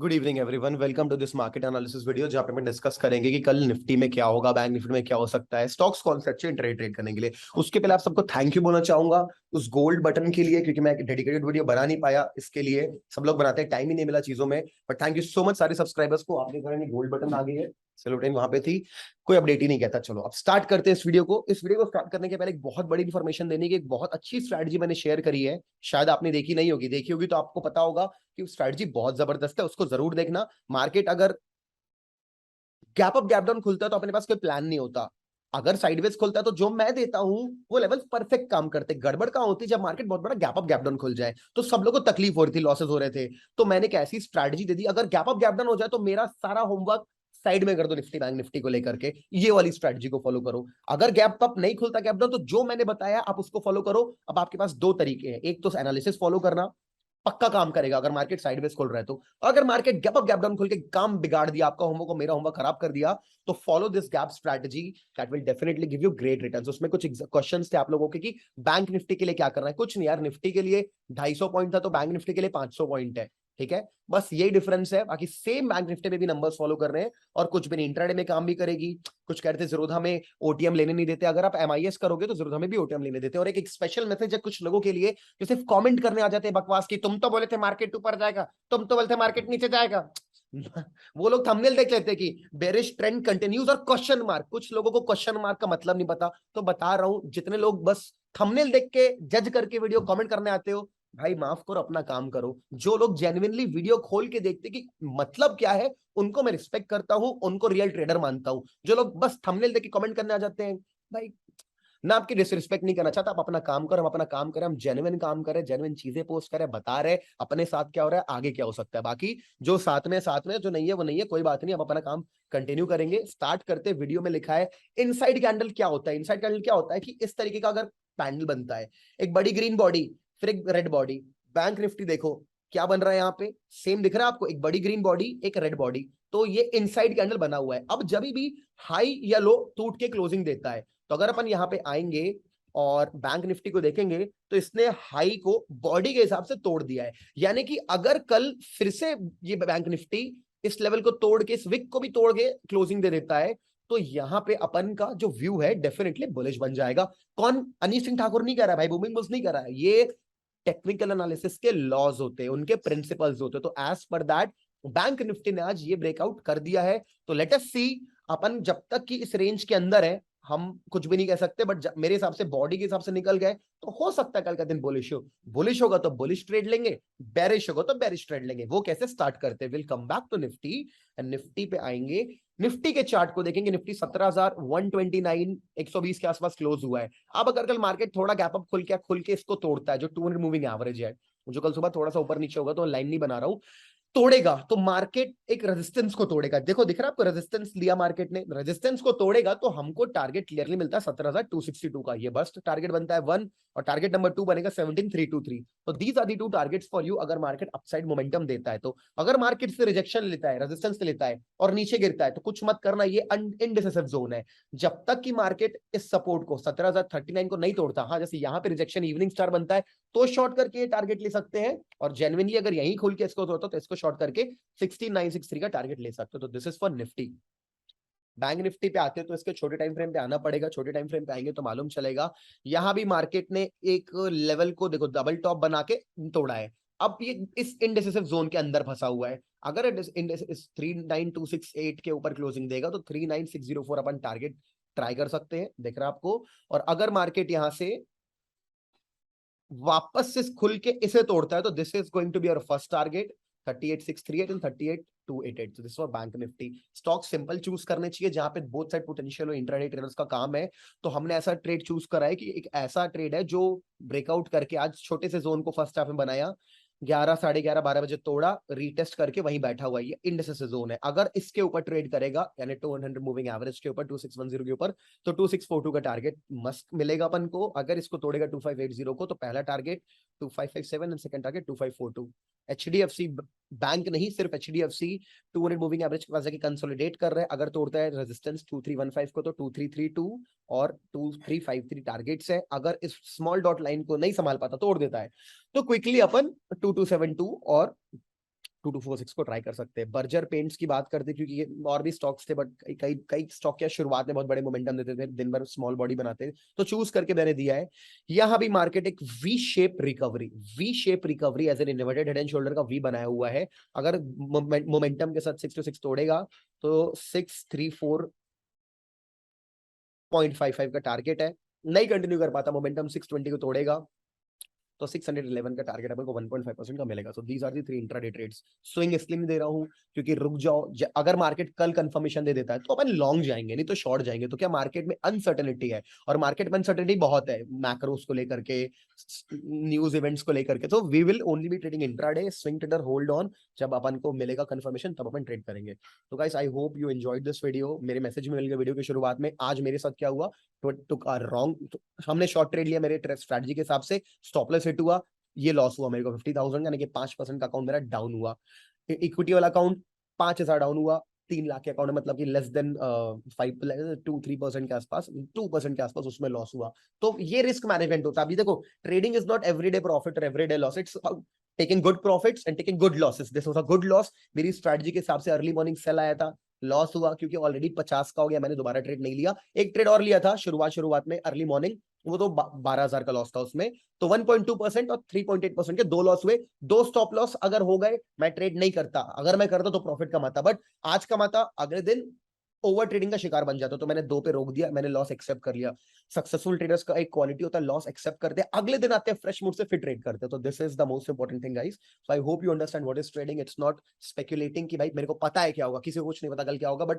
Good evening everyone, welcome to this market analysis video जहां पे हम डिस्कस करेंगे कि कल निफ्टी में क्या होगा, बैंक निफ्टी में क्या हो सकता है, स्टॉक्स कौन से अच्छे ट्रेड करने के लिए। उसके पहले आप सबको थैंक यू बोलना चाहूंगा उस गोल्ड बटन के लिए, क्योंकि मैं एक डेडिकेटेड वीडियो बना नहीं पाया। इसके लिए सब लोग बनाते हैं, टाइम ही नहीं मिला चीजों में। But thank you so much सारे सब्सक्राइबर्स को, आपके घर में गोल्ड बटन आ गई है। सेलोटेन वहां पे थी, कोई अपडेट ही नहीं कहता। चलो अब स्टार्ट करते हैं इस वीडियो को। इस वीडियो को स्टार्ट करने के पहले एक बहुत बड़ी इन्फॉर्मेशन देने की, एक बहुत अच्छी स्ट्रैटेजी मैंने शेयर करी है। शायद आपने देखी नहीं होगी, देखी होगी तो आपको पता होगा कि स्ट्रैटेजी बहुत जबरदस्त है, उसको जरूर देखना। मार्केट अगर गैप अप गैप डाउन खुलता है तो अपने पास कोई प्लान नहीं होता। अगर साइडवेज खुलता है तो जो मैं देता हूं वो लेवल परफेक्ट काम करते। गड़बड़ कहां होती है? जब मार्केट बहुत बड़ा गैप अप गैप डाउन खुल जाए तो सब लोगों को तकलीफ हो रही थी, लॉसेस हो रहे थे। तो मैंने एक ऐसी स्ट्रैटेजी दे दी, अगर गैप अप गैप डाउन हो जाए तो मेरा सारा होमवर्क साइड में कर दो, निफ्टी बैंक निफ्टी को लेकर के ये वाली स्ट्रैटेजी को फॉलो करो। अगर गैप अप नहीं खुलता गैप डाउन तो जो मैंने बताया आप उसको फॉलो करो। अब आपके पास दो तरीके हैं, एक तो एनालिसिस फॉलो करना, पक्का काम करेगा अगर मार्केट साइडवेज खुल रहा है तो। अगर market gap up gap down खुल के काम बिगाड़ दिया, आपका होमवर्क को मेरा होमवर्क खराब कर दिया, तो follow this gap strategy, that will definitely give you great returns. उसमें कुछ क्वेश्चंस थे आप लोगों के कि बैंक निफ्टी के लिए क्या करना है। कुछ नहीं यार, निफ्टी के लिए 250 पॉइंट था तो बैंक निफ्टी के लिए 500 पॉइंट है, ठीक है। बस यही डिफरेंस है, बाकी सेम बैंक निफ्टी में भी नंबर्स फॉलो कर रहे हैं और कुछ भी नहीं। इंट्राडे में काम भी करेगी। कुछ कहते हैं जरूर हमें ओटीएम लेने नहीं देते, अगर आप एमआईएस करोगे तो जरूर हमें भी ओटीएम लेने देते हैं। और एक स्पेशल मैसेज है कुछ लोगों के लिए जो सिर्फ कमेंट करने आ जाते हैं बकवास की, तुम तो बोले थे मार्केट ऊपर जाएगा, तुम तो बोले थे मार्केट नीचे जाएगा। वो लोग थंबनेल देख लेते हैं कि बेरिश ट्रेंड कंटिन्यूज और क्वेश्चन मार्क। कुछ लोगों को क्वेश्चन मार्क का मतलब नहीं पता, तो बता रहा हूं, जितने लोग बस थंबनेल देख के जज करके वीडियो कमेंट करने आते हो, भाई माफ करो, अपना काम करो। जो लोग जेन्युइनली वीडियो खोल के देखते कि मतलब क्या है, उनको मैं रिस्पेक्ट करता हूं, उनको रियल ट्रेडर मानता हूं। जो लोग बस थंबनेल देख के कमेंट करने आ जाते हैं, भाई ना आपकी डिसरिस्पेक्ट नहीं करना चाहता, आप अपना काम करो, हम अपना काम करें, हम जेन्युइन काम करें, जेन्युइन चीजें पोस्ट करें, बता रहे अपने साथ क्या हो रहा है, आगे क्या हो सकता है। बाकी जो साथ में, जो नहीं है वो नहीं है, कोई बात नहीं, हम अपना काम कंटिन्यू करेंगे। स्टार्ट करते, वीडियो में लिखा है इनसाइड कैंडल क्या होता है। इनसाइड कैंडल क्या होता है कि इस तरीके का अगर पैंडल बनता है, एक बड़ी ग्रीन बॉडी फिर एक रेड बॉडी। बैंक निफ्टी देखो क्या बन रहा है यहाँ पे, सेम दिख रहा है आपको, एक बड़ी ग्रीन बॉडी एक रेड बॉडी। तो ये इनसाइड कैंडल बना हुआ है। अब जब भी हाई या लो टूट के क्लोजिंग देता है, तो अगर अपन यहाँ पे आएंगे और बैंक निफ्टी को देखेंगे तो इसने हाई को बॉडी के हिसाब से तोड़ दिया है। यानी कि अगर कल फिर से ये बैंक निफ्टी इस लेवल को तोड़ के, इस विक को भी तोड़ के क्लोजिंग दे देता है, तो यहां पे अपन का जो व्यू है डेफिनेटली बुलिश बन जाएगा। कौन? अनीश सिंह ठाकुर नहीं कह रहा है भाई, बूमिंग बुल्स नहीं कह रहा है, ये टेक्निकल एनालिसिस के लॉज होते हैं, उनके प्रिंसिपल्स होते हैं। तो as per that bank Nifty ने आज ये ब्रेकआउट कर दिया है। तो लेट अस सी, अपन जब तक कि इस रेंज के अंदर है हम कुछ भी नहीं कह सकते, बट मेरे हिसाब से बॉडी के हिसाब से निकल गए तो हो सकता है कल का दिन बुलिश हो। बुलिश होगा तो बुलिश ट्रेड लेंगे, बेरिश होगा तो बेरिश ट्रेड लेंगे। वो कैसे स्टार्ट करते हैं, will come back to Nifty and Nifty पे आएंगे। निफ्टी के चार्ट को देखेंगे, निफ्टी 17,129 120 के आसपास क्लोज हुआ है। अब अगर कल मार्केट थोड़ा गैप अप खुल के इसको तोड़ता है, जो 200 मूविंग एवरेज है, जो कल सुबह थोड़ा सा ऊपर नीचे होगा, तो लाइन नहीं बना रहा हूं, तोड़ेगा तो मार्केट एक रेजिस्टेंस को तोड़ेगा। देखो दिख रहा है आपको, रेजिस्टेंस लिया मार्केट ने, रेजिस्टेंस को तोड़ेगा तो हमको टारगेट क्लियरली मिलता है 17,262 का। ये बस्ट टारगेट बनता है 1, और टारगेट नंबर 2 बनेगा 17,323। तो these are the two targets for you अगर मार्केट अपसाइड मोमेंटम देता है तो। अगर मार्केट से रिजेक्शन लेता है, रेजिस्टेंस लेता है और नीचे गिरता है तो कुछ मत करना, ये इनडिसिसिव जोन है। जब तक कि मार्केट इस सपोर्ट को 17,039 को नहीं तोड़ता, हाँ जैसे यहाँ पे रिजेक्शन इवनिंग स्टार बनता है तो शॉर्ट करके ये टारगेट ले सकते हैं, और जेन्युइनली अगर यहीं खुल के इसको तोड़ता तो इसको शॉर्ट करके 16,963 का टारगेट ले सकते हो। तो this is for Nifty. Bank Nifty पे आते हैं तो इसके छोटे टाइम फ्रेम पे आना पड़ेगा, छोटे टाइम फ्रेम पे आएंगे तो मालूम चलेगा। यहां भी मार्केट ने एक लेवल को देखो डबल टॉप बना के तोड़ा है। अब ये इस इनडिसिसिव जोन के अंदर फंसा हुआ है। अगर इस 39268 के ऊपर क्लोजिंग देगा तो 39604 अपन टारगेट ट्राई कर सकते हैं, देख रहा आपको। और अगर मार्केट यहां से वापस से खुल के इसे तोड़ता है तो this is going to be our first target, 38,638 and 38,288। तो this for bank Nifty. Stock simple choose करने चाहिए जहां पे बोथ साइड पोटेंशियल हो, इंट्राडे ट्रेडर्स का काम है। तो हमने ऐसा ट्रेड चूज करा है कि एक ऐसा ट्रेड है जो ब्रेकआउट करके आज छोटे से जोन को फर्स्ट हाफ में बनाया, 11 11:30 12 बजे तोड़ा, रीटेस्ट करके वहीं बैठा हुआ है। ये इंडिसेस जोन है। अगर इसके ऊपर ट्रेड करेगा यानी 200 मूविंग एवरेज के ऊपर 2610 के ऊपर, तो 2642 का टारगेट मस्त मिलेगा अपन को। अगर इसको तोड़ेगा 2580 को तो पहला target 2557 and second target 2542। HDFC bank नहीं, सिर्फ एचडीएफसी 200 मूविंग एवरेज के पास जाके कंसोलिडेट कर रहे हैं। अगर तोड़ता है रेजिस्टेंस 2315 को तो 2332 और 2353 टारगेट्स है। अगर इस स्मॉल डॉट लाइन को नहीं संभाल पाता, तोड़ देता है, तो क्विकली अपन 2272 और 2246 को ट्राई कर सकते हैं। बर्जर पेंट्स की बात करते क्योंकि ये और भी स्टॉक्स थे, बट कई कई स्टॉक क्या शुरुआत में बहुत बड़े मोमेंटम देते थे, दिन भर स्मॉल बॉडी बनाते थे, तो चूज करके मैंने दिया है। यहाँ भी मार्केट एक V shape recovery as an inverted head and shoulder का वी बनाया हुआ है। अगर मोमेंटम के साथ 626 तोड़ेगा तो 634.55 का टारगेट है। नहीं कंटिन्यू कर पाता, मोमेंटम 620 को तोड़ेगा तो 611 का टारगेट अपने को 1.5% का मिलेगा। So these are the 3 intraday trades. Swing इसलिए नहीं दे रहा हूं क्योंकि रुक जाओ, अगर मार्केट कल कंफर्मेशन दे देता है तो अपन लॉन्ग जाएंगे, नहीं तो शॉर्ट जाएंगे। तो क्या मार्केट में अनसर्टेनिटी है, और मार्केट में अनसर्टेनिटी बहुत है, मैक्रोस को लेकर के, न्यूज इवेंट्स को लेकर के। तो we will only be trading intraday. Swing trader hold on, जब अपन को मिलेगा कंफर्मेशन तब अपन ट्रेड करेंगे। तो guys I hope you enjoyed this video. मेरे मैसेज में मिल गया वीडियो की शुरुआत में। आज मेरे साथ क्या हुआ, टुक आर रॉन्ग, हमने शॉर्ट ट्रेड लिया मेरे स्ट्रैटेजी के हिसाब से, स्टॉप लॉस हिट हुआ, ये लॉस हुआ मेरे को 50,000, यानी कि 5% का अकाउंट मेरा डाउन हुआ। इक्विटी वाला अकाउंट 5,000 डाउन हुआ, 3 लाख के अकाउंट, मतलब कि लेस देन 2-3% के आसपास, 2% के आसपास उसमें लॉस हुआ। तो ये रिस्क मैनेजमेंट होता है। अभी देखो, trading is not everyday profit और everyday loss, it's taking good profits and taking good losses. This was a good loss. मेरी स्ट्रेटजी के हिसाब से अर्ली मॉर्निंग सेल आया था, लॉस हुआ क्योंकि ऑलरेडी 50 का हो गया, मैंने दोबारा ट्रेड नहीं लिया। एक ट्रेड और लिया था शुरुआत में अर्ली मॉर्निंग, वो तो 12,000 का लॉस था उसमें। तो 1.2% और 3.8% के दो लॉस हुए। दो स्टॉप लॉस अगर हो गए, मैं ट्रेड नहीं करता, अगर मैं करता तो प्रॉफिट कमाता, बट आज कमाता, अगले दिन ओवर ट्रेडिंग का शिकार बन जाता। तो मैंने 2 पे रोक दिया, मैंने लॉस एक्सेप्ट कर लिया। सक्सेसफुल ट्रेडर्स का एक क्वालिटी होता है, लॉस एक्सेप्ट करते हैं, अगले दिन आते हैं फ्रेश मूड से फिर ट्रेड करते हैं। तो this is the most important thing guys. So I hope you understand what is trading. It's not speculating कि भाई मेरे को पता है क्या होगा, किसी को कुछ नहीं पता कल क्या होगा, बट